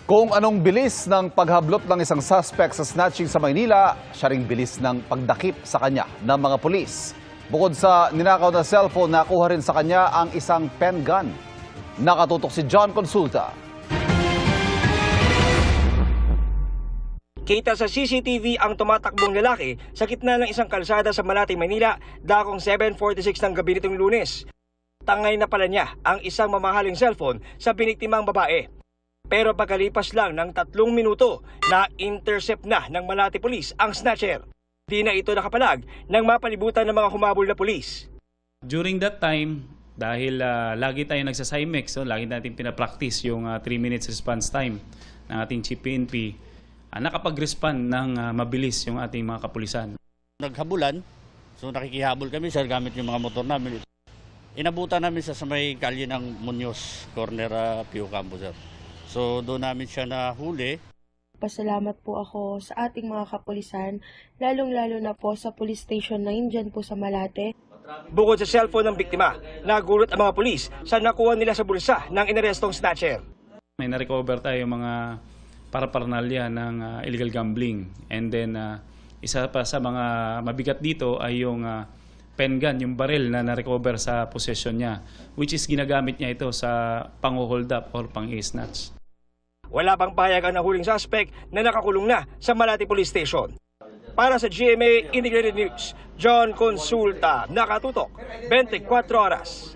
Kung anong bilis ng paghablot ng isang suspect sa snatching sa Maynila, siya ring bilis ng pagdakip sa kanya ng mga pulis. Bukod sa ninakaw na cellphone, nakuha rin sa kanya ang isang pen gun. Nakatutok si John Consulta. Kita sa CCTV ang tumatakbong lalaki sa gitna ng isang kalsada sa Malate, Maynila, dakong 7:46 ng gabi nitong Lunes. Tangay na pala niya ang isang mamahaling cellphone sa biniktimang babae. Pero pagkalipas lang ng 3 minuto, na-intercept na ng Malate Police ang snatcher. Di na ito nakapalag nang mapalibutan ng mga humabol na pulis. During that time, dahil lagi tayo nagsa-CIMEX, lagi natin pinapractice yung 3 minutes response time ng ating Chief PNP, nakapag-respond ng mabilis yung ating mga kapulisan. Naghabulan, so nakikihabol kami sir gamit yung mga motor namin. Inabutan namin sa may kalye ng Muñoz, corner Pio Campo sir. So doon namin siya nahuli. Pasalamat po ako sa ating mga kapulisan, lalong-lalo na po sa Police Station 9 dyan po sa Malate. Bukod sa cellphone ng biktima, nagulat ang mga pulis sa nakuha nila sa bulsa ng inarestong snatcher. May na-recover tayo mga paraparnalya ng illegal gambling. And then isa pa sa mga mabigat dito ay yung pen gun, yung baril na na-recover sa possession niya, which is ginagamit niya ito sa pang-hold up or pang-snatch. Wala pang pahayag ang nahuling suspect na nakakulong na sa Malate Police Station. Para sa GMA Integrated News, John Consulta, nakatutok, 24 oras.